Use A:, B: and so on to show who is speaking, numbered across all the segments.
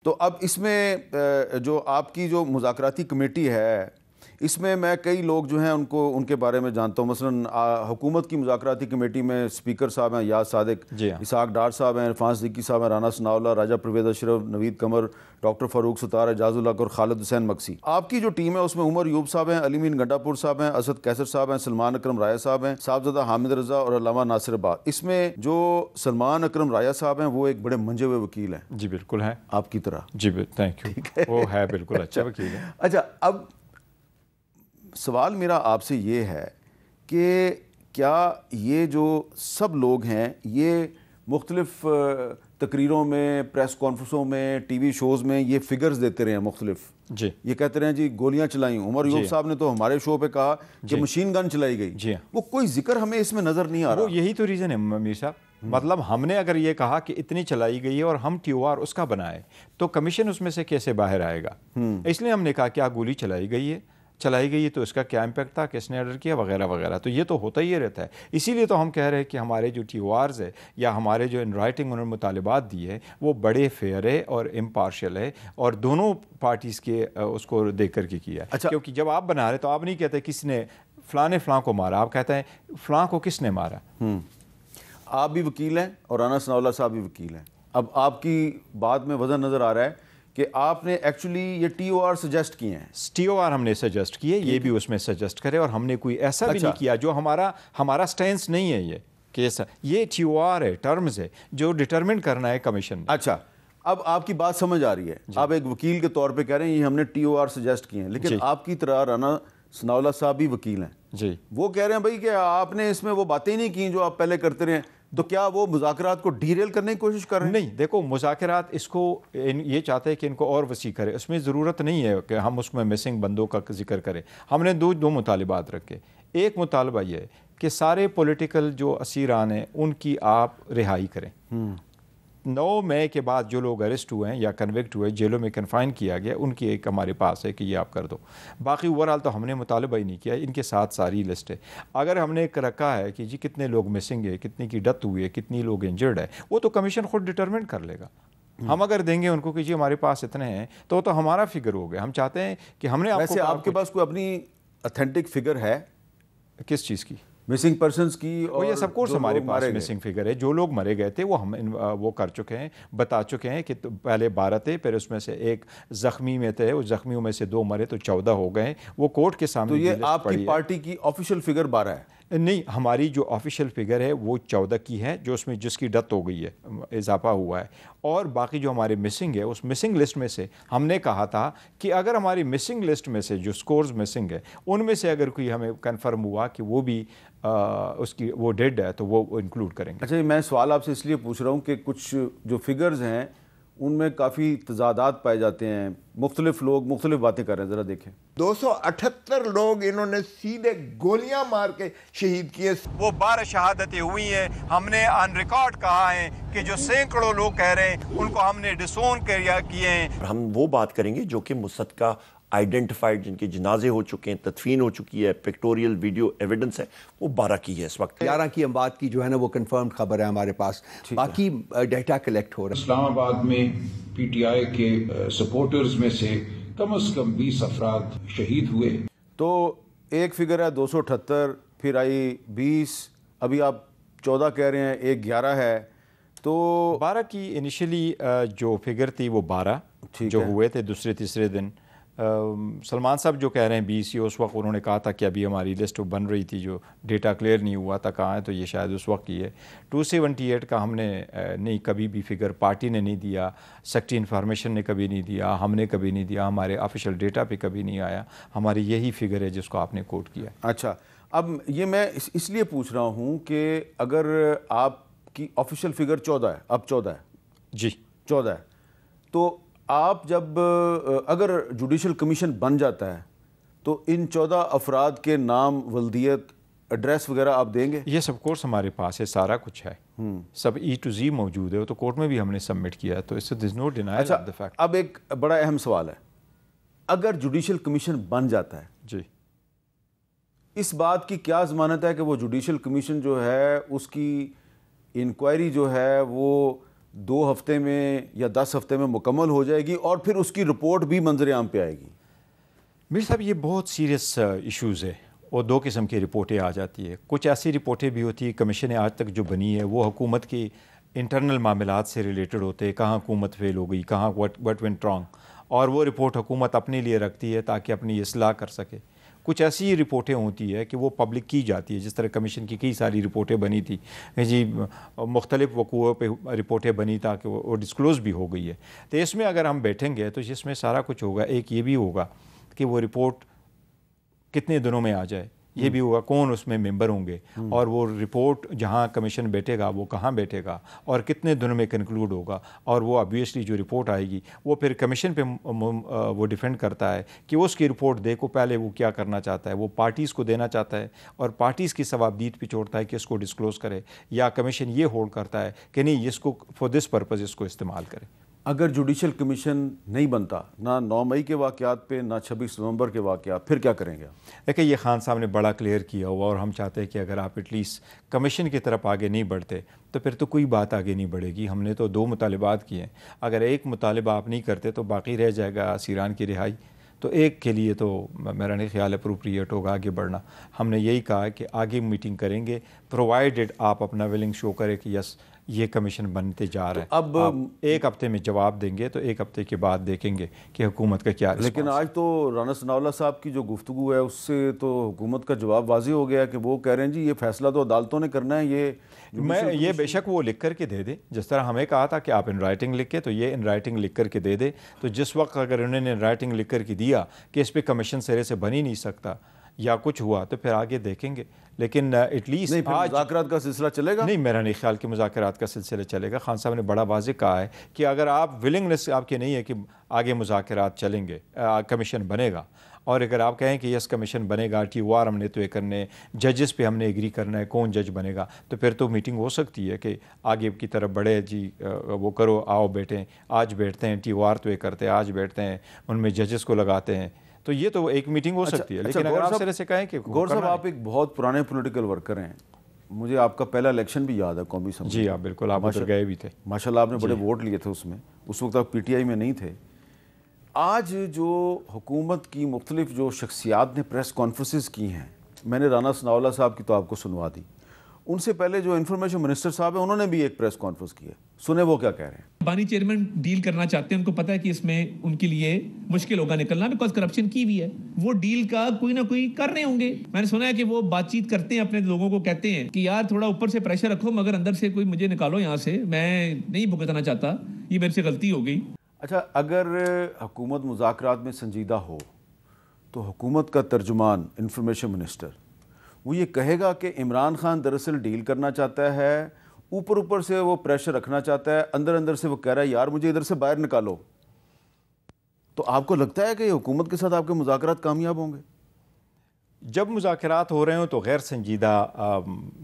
A: تو اب اس میں جو آپ کی جو مذاکراتی کمیٹی ہے اس میں کئی لوگ جو ہیں ان کے بارے میں جانتا ہوں. مثلا حکومت کی مذاکراتی کمیٹی میں اسپیکر صاحب ہیں یاز صادق, اسحاق ڈار صاحب ہیں, عرفان صدیقی صاحب ہیں, رانا ثناء اللہ, راجہ پرویز اشرف, نوید قمر, ڈاکٹر فاروق ستار, اعجاز الحق اور خالد حسین مکسی. آپ کی جو ٹیم ہے اس میں عمر ایوب صاحب ہیں, علی مین گنڈا پور صاحب ہیں, اسد کیسر صاحب ہیں, سلمان اکرم رایا صاحب ہیں, صاحبزادہ حامد رضا اور علامہ ناصر آباد. اس میں جو سلمان اکرم رایا صاحب ہیں وہ ایک بڑے منجے ہوئے وکیل ہیں.
B: جی بالکل ہیں,
A: آپ کی طرح.
B: جی تھینک یو. وہ ہے بالکل اچھا وکیل ہے.
A: اچھا, اب سوال میرا آپ سے یہ ہے کہ کیا یہ جو سب لوگ ہیں یہ مختلف تقریروں میں, پریس کانفرنسوں میں, ٹی وی شوز میں یہ فگرز دیتے رہے ہیں مختلف,
B: جی
A: یہ کہتے رہے ہیں جی گولیاں چلائیں. عمر ایوب صاحب نے تو ہمارے شو پہ کہا کہ مشین گن چلائی گئی.
B: جی
A: وہ کوئی ذکر ہمیں اس میں نظر نہیں آ رہا.
B: وہ یہی تو ریزن ہے میر صاحب. مطلب ہم نے اگر یہ کہا کہ اتنی چلائی گئی ہے اور ہم ٹی او آر اس کا بنائے تو کمیشن اس میں سے کیسے باہر آئے گا؟ اس لیے ہم نے کہا کیا گولی چلائی گئی ہے تو اس کا کیا امپیکٹ تھا, کس نے آرڈر کیا وغیرہ وغیرہ. تو یہ تو ہوتا ہی رہتا ہے. اسی لیے تو ہم کہہ رہے ہیں کہ ہمارے جو ٹی او آرز ہے یا ہمارے جو ان رائٹنگ انہوں نے مطالبات دیے ہیں وہ بڑے فیئر ہے اور امپارشل ہے اور دونوں پارٹیز کے اس کو دیکھ کر کے کیا ہے.
A: اچھا,
B: کیونکہ جب آپ بنا رہے تو آپ نہیں کہتے کس نے فلاں نے فلاں کو مارا, آپ کہتے ہیں فلاں کو کس نے مارا.
A: آپ بھی وکیل ہیں اور رانا ثناء اللہ صاحب بھی وکیل ہیں. اب آپ کی بات میں وزن نظر آ رہا ہے کہ آپ نے ایکچولی یہ ٹی او آر سجیسٹ کیے ہیں.
B: ٹی او آر ہم نے سجیسٹ کیے, یہ بھی اس میں سجیسٹ کرے, اور ہم نے کوئی ایسا بھی نہیں کیا جو ہمارا سٹینس نہیں ہے. یہ ٹی او آر ہے, ٹرمز ہے جو ڈٹرمن کرنا ہے کمیشن.
A: اچھا, اب آپ کی بات سمجھ آ رہی ہے. آپ ایک وکیل کے طور پہ کہہ رہے ہیں یہ ہم نے ٹی او آر سجیسٹ کیے ہیں, لیکن آپ کی طرح رانا ثناء اللہ صاحب بھی وکیل ہیں.
B: جی,
A: وہ کہہ رہے ہیں بھائی کہ آپ نے اس میں وہ باتیں نہیں کی جو آپ پہلے کرتے رہے. تو کیا وہ مذاکرات کو ڈیریل کرنے کی کوشش کر رہے ہیں؟
B: نہیں, دیکھو مذاکرات اس کو یہ چاہتے ہیں کہ ان کو اور وسیع کرے. اس میں ضرورت نہیں ہے کہ ہم اس میں مسنگ بندوں کا ذکر کریں. ہم نے دو مطالبات رکھے. ایک مطالبہ یہ ہے کہ سارے پولیٹیکل جو اسیران ہیں ان کی آپ رہائی کریں. 9 مئی کے بعد جو لوگ اریسٹ ہوئے ہیں یا کنوکٹ ہوئے, جیلوں میں کنفائن کیا گیا, ان کی ایک ہمارے پاس ہے کہ یہ آپ کر دو. باقی اوورآل تو ہم نے مطالبہ ہی نہیں کیا. ان کے ساتھ ساری لسٹ ہے. اگر ہم نے ایک رکھا ہے کہ جی کتنے لوگ مسنگ ہے, کتنی کی ڈیتھ ہوئی ہے, کتنی لوگ انجرڈ ہے, وہ تو کمیشن خود ڈٹرمن کر لے گا. ہم اگر دیں گے ان کو کہ جی ہمارے پاس اتنے ہیں تو ہمارا فگر ہو گیا. ہم چاہتے ہیں کہ ہم نے
A: ویسے آپ کے پاس کوئی اپنی اتھینٹک فگر ہے
B: کس چیز کی؟
A: مسنگ پرسنز کی؟
B: اور یہ سب کورس ہمارے پاس مسنگ فگر ہے. جو لوگ مرے گئے تھے وہ کر چکے ہیں, بتا چکے ہیں کہ پہلے 12 تھے, پھر اس میں سے ایک زخمی میں تھے, اس زخمیوں میں سے 2 مرے تو 14 ہو گئے. وہ کورٹ کے سامنے.
A: تو یہ آپ کی پارٹی کی آفیشیل فگر 12 ہے؟
B: نہیں, ہماری جو آفیشیل فگر ہے وہ 14 کی ہے, جو اس میں جس کی ڈیتھ ہو گئی ہے, اضافہ ہوا ہے. اور باقی جو ہمارے مسنگ ہے اس مسنگ لسٹ میں سے ہم نے کہا تھا کہ اگر ہماری مسنگ لسٹ میں سے جو سکورز مسنگ ہے ان میں سے اگر کوئی ہمیں کنفرم ہوا کہ وہ بھی اس کی وہ ڈیڈ ہے تو وہ انکلوڈ کریں گے.
A: اچھا, میں سوال آپ سے اس لیے پوچھ رہا ہوں کہ کچھ جو فگرز ہیں ان میں کافی تضادات پائے جاتے ہیں, مختلف لوگ مختلف باتیں کر رہے ہیں. ذرا دیکھیں.
C: 278 لوگ انہوں نے سیدھے گولیاں مار کے شہید کیے.
B: وہ 12 شہادتیں ہوئی ہیں. ہم نے آن ریکارڈ کہا ہے کہ جو سینکڑوں لوگ کہہ رہے ہیں ان کو ہم نے ڈسون کیے ہیں.
D: ہم وہ بات کریں گے جو کہ مصدقہ آئیڈینٹیفائڈ, جن کے جنازے ہو چکے ہیں, تدفین ہو چکی ہے, پکٹوریل ویڈیو ایویڈنس ہے, وہ 12 کی ہے اس وقت.
E: 11 کی اموات کی جو ہے نا وہ کنفرم خبر ہے ہمارے پاس. باقی ڈیٹا کلیکٹ ہو رہا ہے.
F: اسلام آباد میں پی ٹی آئی کے سپورٹرز میں سے کم از کم 20 افراد شہید ہوئے.
A: تو ایک فگر ہے 278, پھر آئی 20, ابھی آپ 14 کہہ رہے ہیں, ایک 11 ہے. تو
B: 12 کی انیشلی جو فگر تھی وہ 12 جو ہوئے تھے دوسرے تیسرے دن. سلمان صاحب جو کہہ رہے ہیں 20 ہی, اس وقت انہوں نے کہا تھا کہ ابھی ہماری لسٹ بن رہی تھی, جو ڈیٹا کلیئر نہیں ہوا تھا کہاں ہے, تو یہ شاید اس وقت کی ہے. 278 کا ہم نے نہیں کبھی بھی فگر پارٹی نے نہیں دیا, سیکٹری انفارمیشن نے کبھی نہیں دیا, ہم نے کبھی نہیں دیا, ہمارے آفیشیل ڈیٹا پہ کبھی نہیں آیا. ہماری یہی فگر ہے جس کو آپ نے کوٹ کیا.
A: اچھا, اب یہ میں اس لیے پوچھ رہا ہوں کہ اگر آپ کی آفیشیل فگر 14 ہے, اب 14 ہے,
B: جی
A: 14 ہے, تو آپ جب اگر جوڈیشل کمیشن بن جاتا ہے تو ان 14 افراد کے نام, ولدیت, ایڈریس وغیرہ آپ دیں گے؟
B: یہ سب کورس ہمارے پاس ہے, سارا کچھ ہے, سب ای ٹو زی موجود ہے. تو کورٹ میں بھی ہم نے سبمٹ کیا ہے, تو اس سے دیر از نو ڈینائل آف دی فیکٹ.
A: اب ایک بڑا اہم سوال ہے, اگر جوڈیشل کمیشن بن جاتا ہے,
B: جی,
A: اس بات کی کیا ضمانت ہے کہ وہ جوڈیشل کمیشن جو ہے اس کی انکوائری جو ہے وہ 2 ہفتے میں یا 10 ہفتے میں مکمل ہو جائے گی اور پھر اس کی رپورٹ بھی منظر عام پہ آئے گی؟
B: میر صاحب یہ بہت سیریس ایشوز ہے اور 2 قسم کی رپورٹیں آ جاتی ہے. کچھ ایسی رپورٹیں بھی ہوتی ہیں کمیشن آج تک جو بنی ہے وہ حکومت کی انٹرنل معاملات سے ریلیٹڈ ہوتے ہیں, کہاں حکومت فیل ہو گئی, کہاں وٹ وینٹ رانگ, اور وہ رپورٹ حکومت اپنے لیے رکھتی ہے تاکہ اپنی اصلاح کر سکے. کچھ ایسی رپورٹیں ہوتی ہے کہ وہ پبلک کی جاتی ہے, جس طرح کمیشن کی کئی ساری رپورٹیں بنی تھی جی, مختلف وقوعوں پہ رپورٹیں بنی تاکہ وہ ڈسکلوز بھی ہو گئی ہے. تو اس میں اگر ہم بیٹھیں گے تو اس میں سارا کچھ ہوگا. ایک یہ بھی ہوگا کہ وہ رپورٹ کتنے دنوں میں آ جائے, یہ بھی ہوگا کون اس میں ممبر ہوں گے, اور وہ رپورٹ جہاں کمیشن بیٹھے گا وہ کہاں بیٹھے گا اور کتنے دنوں میں کنکلوڈ ہوگا. اور وہ obviously جو رپورٹ آئے گی وہ پھر کمیشن پہ وہ ڈیفینڈ کرتا ہے کہ اس کی رپورٹ دیکھو پہلے وہ کیا کرنا چاہتا ہے, وہ پارٹیز کو دینا چاہتا ہے اور پارٹیز کی ثوابدید پہ چھوڑتا ہے کہ اس کو ڈسکلوز کرے, یا کمیشن یہ ہولڈ کرتا ہے کہ نہیں اس کو فور دس پرپز اس کو استعمال کرے.
A: اگر جوڈیشل کمیشن نہیں بنتا, نہ 9 مئی کے واقعات پہ نہ 26 نومبر کے واقعات, پھر کیا کریں گے؟
B: دیکھیں یہ خان صاحب نے بڑا کلیئر کیا ہوا, اور ہم چاہتے ہیں کہ اگر آپ ایٹ لیسٹ کمیشن کی طرف آگے نہیں بڑھتے تو پھر تو کوئی بات آگے نہیں بڑھے گی. ہم نے تو 2 مطالبات کیے ہیں, اگر ایک مطالبہ آپ نہیں کرتے تو باقی رہ جائے گا اسیران کی رہائی. تو ایک کے لیے تو میرا نہیں خیال اپروپریٹ ہوگا آگے بڑھنا. ہم نے یہی کہا کہ آگے میٹنگ کریں گے پرووائڈڈ آپ اپنا ولنگ شو کرے کہ یس یہ کمیشن بنتے جا رہے ہیں.
A: اب
B: آپ 1 ہفتے میں جواب دیں گے تو 1 ہفتے کے بعد دیکھیں گے کہ حکومت کا کیا رسپانس.
A: لیکن آج تو رانا ثناءاللہ صاحب کی جو گفتگو ہے اس سے تو حکومت کا جواب واضح ہو گیا کہ وہ کہہ رہے ہیں جی یہ فیصلہ تو عدالتوں نے کرنا ہے. یہ
B: بے شک وہ لکھ کر کے دے دے, جس طرح ہمیں کہا تھا کہ آپ ان رائٹنگ لکھ کے, تو یہ ان رائٹنگ لکھ کر کے دے دے. تو جس وقت اگر انہوں نے ان رائٹنگ لکھ کر کے دیا کہ اس پہ کمیشن سرے سے بن ہی نہیں سکتا یا کچھ ہوا تو پھر آگے دیکھیں گے. لیکن ایٹ لیسٹ
A: مذاکرات کا سلسلہ چلے گا؟
B: نہیں, میرا نہیں خیال کہ مذاکرات کا سلسلہ چلے گا. خان صاحب نے بڑا واضح کہا ہے کہ اگر آپ ولنگنس آپ کی نہیں ہے کہ آگے مذاکرات چلیں گے, کمیشن بنے گا, اور اگر آپ کہیں کہ یس کمیشن بنے گا, ٹی او آر ہم نے تو یہ کرنے, ججز پہ ہم نے ایگری کرنا ہے کون جج بنے گا, تو پھر تو میٹنگ ہو سکتی ہے کہ آگے کی طرف بڑھے. جی وہ کرو, آؤ بیٹھیں, آج بیٹھتے ہیں, ٹی او آر تو یہ کرتے ہیں, آج بیٹھتے ہیں, ان میں ججز کو لگاتے ہیں. تو یہ تو ایک میٹنگ ہو سکتی ہے. لیکن اگر آپ سرے سے کہیں کہ
A: گور صاحب آپ ایک بہت پرانے پولیٹیکل ورکر ہیں, مجھے آپ کا پہلا الیکشن بھی یاد ہے قومی اسمبلی.
B: جی آپ بالکل, آپ ادھر گئے بھی تھے
A: ماشاء اللہ, آپ نے بڑے ووٹ لیے تھے اس میں, اس وقت آپ پی ٹی آئی میں نہیں تھے. آج جو حکومت کی مختلف جو شخصیات نے پریس کانفرنسز کی ہیں, میں نے رانا ثناءاللہ صاحب کی تو آپ کو سنوا دی, ان سے پہلے جو انفارمیشن منسٹر صاحب ہیں انہوں نے بھی ایک پریس کانفرنس کی ہے, سنیں وہ کیا کہہ رہے ہیں.
G: بانی چیئرمین ڈیل کرنا چاہتے ہیں, ان کو پتہ ہے کہ اس میں ان کے لیے مشکل ہوگا نکلنا, بیکاز کرپشن کی بھی ہے. وہ ڈیل کا کوئی نہ کوئی کر رہے ہوں گے. میں نے سنا ہے کہ وہ بات چیت کرتے ہیں, اپنے لوگوں کو کہتے ہیں کہ یار تھوڑا اوپر سے پریشر رکھو مگر اندر سے کوئی مجھے نکالو یہاں سے, میں نہیں بھگتنا چاہتا, یہ میرے سے غلطی ہو گئی.
A: اچھا, اگر حکومت مذاکرات میں سنجیدہ ہو تو حکومت کا ترجمان انفارمیشن منسٹر وہ یہ کہے گا کہ عمران خان دراصل ڈیل کرنا چاہتا ہے, اوپر سے وہ پریشر رکھنا چاہتا ہے, اندر سے وہ کہہ رہا ہے یار مجھے ادھر سے باہر نکالو, تو آپ کو لگتا ہے کہ حکومت کے ساتھ آپ کے مذاکرات کامیاب ہوں گے؟
B: جب مذاکرات ہو رہے ہوں تو غیر سنجیدہ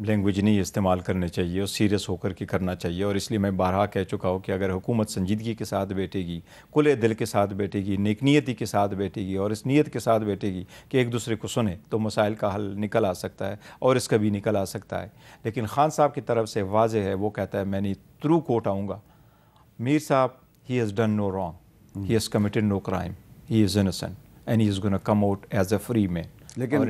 B: لینگویج نہیں استعمال کرنے چاہیے, اور سیریس ہو کر کے کرنا چاہیے. اور اس لیے میں بارہا کہہ چکا ہوں کہ اگر حکومت سنجیدگی کے ساتھ بیٹھے گی, کھلے دل کے ساتھ بیٹھے گی, نیک نیتی کے ساتھ بیٹھے گی, اور اس نیت کے ساتھ بیٹھے گی کہ ایک دوسرے کو سنے, تو مسائل کا حل نکل آ سکتا ہے, اور اس کا بھی نکل آ سکتا ہے. لیکن خان صاحب کی طرف سے واضح ہے, وہ کہتا ہے, میں نہیں تھرو کوٹ آؤں گا, میر صاحب he has done no wrong, he has committed no crime, he is innocent and he is going to come out as a free man.
A: لیکن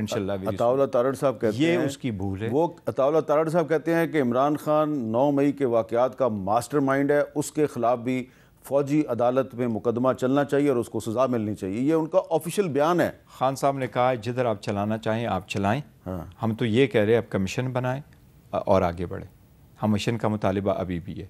A: عطاءاللہ تارڑ صاحب کہتے ہیں
B: یہ اس کی بھول ہے.
A: وہ عطاءاللہ تارڑ صاحب کہتے ہیں کہ عمران خان 9 مئی کے واقعات کا ماسٹر مائنڈ ہے, اس کے خلاف بھی فوجی عدالت میں مقدمہ چلنا چاہیے اور اس کو سزا ملنی چاہیے. یہ ان کا آفیشیل بیان ہے.
B: خان صاحب نے کہا جدھر آپ چلانا چاہیں آپ چلائیں, ہم تو یہ کہہ رہے ہیں اب کمیشن بنائیں اور آگے بڑھیں. کمیشن کا مطالبہ ابھی بھی ہے.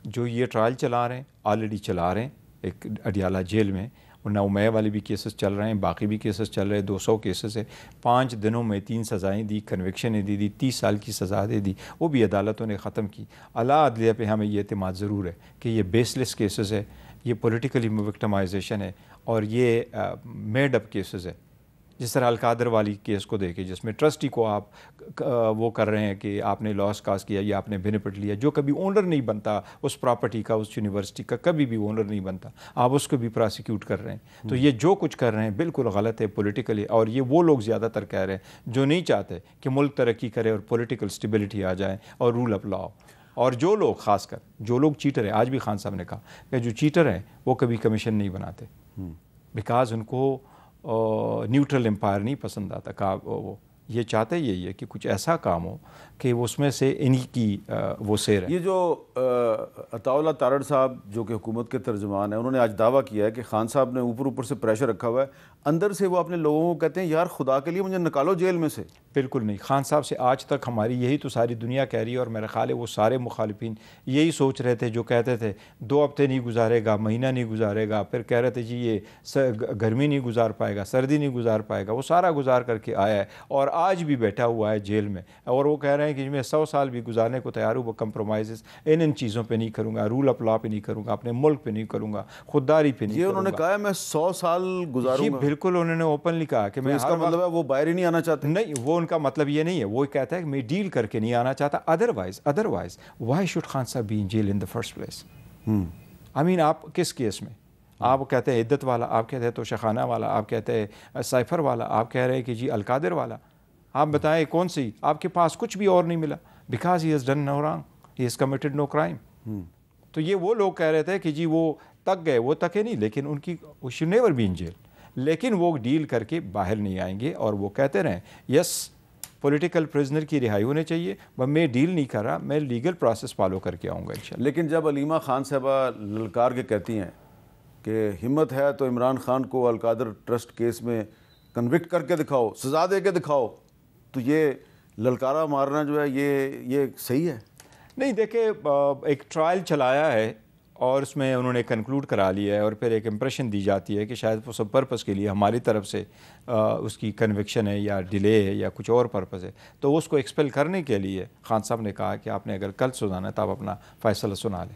B: جو یہ ٹرائل چلا رہے ہیں, آلریڈی چلا رہے ہیں ایک اڈیالہ جیل میں, 9 مئی والے بھی کیسز چل رہے ہیں, باقی بھی کیسز چل رہے ہیں, 200 کیسز ہے. 5 دنوں میں 3 سزائیں دی, کنوکشنیں دی, 30 سال کی سزا دے دی, وہ بھی عدالتوں نے ختم کی. اعلیٰ عدلیہ پہ ہمیں یہ اعتماد ضرور ہے کہ یہ بیس لیس کیسز ہے, یہ پولیٹیکلی وکٹمائزیشن ہے, اور یہ میڈ اپ کیسز ہے. جس طرح القادر والی کیس کو دیکھیں, جس میں ٹرسٹی کو آپ وہ کر رہے ہیں کہ آپ نے لاس کاز کیا یا آپ نے بینیفٹ لیا, جو کبھی اونر نہیں بنتا اس پراپرٹی کا, اس یونیورسٹی کا کبھی بھی اونر نہیں بنتا, آپ اس کو بھی پراسیکیوٹ کر رہے ہیں. تو یہ جو کچھ کر رہے ہیں بالکل غلط ہے پولیٹیکلی, اور یہ وہ لوگ زیادہ تر کہہ رہے ہیں جو نہیں چاہتے کہ ملک ترقی کرے اور پولیٹیکل سٹیبلٹی آ جائے اور رول آف لا. اور جو لوگ خاص کر جو لوگ چیٹر ہیں، آج بھی خان صاحب نے کہا کہ جو چیٹر ہیں وہ کبھی کمیشن نہیں بناتے، بیکاز ان کو نیوٹرل امپائر نہیں پسند آتا. وہ یہ چاہتے یہی ہے کہ کچھ ایسا کام ہو کہ اس میں سے انہی کی وہ سیر ہے.
A: یہ جو عطا اللہ تارڑ صاحب جو کہ حکومت کے ترجمان ہیں، انہوں نے آج دعویٰ کیا ہے کہ خان صاحب نے اوپر سے پریشر رکھا ہوا ہے، اندر سے وہ اپنے لوگوں کو کہتے ہیں یار خدا کے لیے مجھے نکالو جیل میں سے.
B: بالکل نہیں. خان صاحب سے آج تک ہماری یہی تو ساری دنیا کہہ رہی ہے، اور میرا خیال ہے وہ سارے مخالفین یہی سوچ رہے تھے جو کہتے تھے 2 ہفتے نہیں گزارے گا، مہینہ نہیں گزارے گا، پھر کہہ رہے تھے جی یہ گرمی نہیں گزار پائے گا، سردی نہیں گزار پائے گا. وہ سارا گزار کر کے آیا ہے اور آج بھی بیٹھا ہوا ہے جیل میں، اور وہ کہہ رہے ہیں کہ میں 100 سال بھی گزارنے کو تیار ہوں، وہ کمپرومائزز ان چیزوں پہ نہیں کروں گا، رول آف لا پہ نہیں کروں گا، اپنے ملک پہ نہیں کروں گا، خودداری پہ نہیں
A: یہ
B: کروں گا.
A: انہوں نے کہا ہے میں 100 سال گزاروں گا.
B: بالکل انہوں نے اوپنلی کہا کہ میں
A: اس کا مطلب ہے وہ باہر ہی نہیں آنا چاہتے.
B: نہیں، وہ ان کا مطلب یہ نہیں ہے. وہ کہتا ہے کہ میں ڈیل کر کے نہیں آنا چاہتا. Otherwise why should Khan Sahib be in jail in the first place? I mean آپ کس کیس میں؟ آپ کہتے ہیں عدت والا، آپ کہتے ہیں توشخانہ والا، آپ کہتے ہیں سائفر والا، آپ کہہ رہے ہیں کہ جی القادر والا. آپ بتائیں کون سی؟ آپ کے پاس کچھ بھی اور نہیں ملا، because he has done no wrong, he has committed no crime. تو یہ وہ لوگ کہہ رہے تھے کہ جی وہ تک گئے، وہ تکے نہیں، لیکن ان کی should never be in jail. لیکن وہ ڈیل کر کے باہر نہیں آئیں گے، اور وہ کہتے رہیں یس پولیٹیکل پریزنر کی رہائی ہونے چاہیے، میں ڈیل نہیں کر رہا، میں لیگل پروسیس فالو کر کے آؤں گا انشاءاللہ.
A: لیکن جب علیمہ خان صاحبہ للکار کے کہتی ہیں کہ ہمت ہے تو عمران خان کو القادر ٹرسٹ کیس میں کنوکٹ کر کے دکھاؤ، سزا دے کے دکھاؤ، تو یہ للکارہ مارنا جو ہے یہ صحیح ہے؟
B: نہیں، دیکھیں ایک ٹرائل چلایا ہے اور اس میں انہوں نے کنکلوڈ کرا لیا ہے، اور پھر ایک امپریشن دی جاتی ہے کہ شاید وہ سب پرپس کے لیے ہماری طرف سے اس کی کنوکشن ہے یا ڈیلے ہے یا کچھ اور پرپس ہے. تو اس کو ایکسپیل کرنے کے لیے خان صاحب نے کہا کہ آپ نے اگر کل سنانا ہے تو آپ اپنا فیصلہ سنا لیں.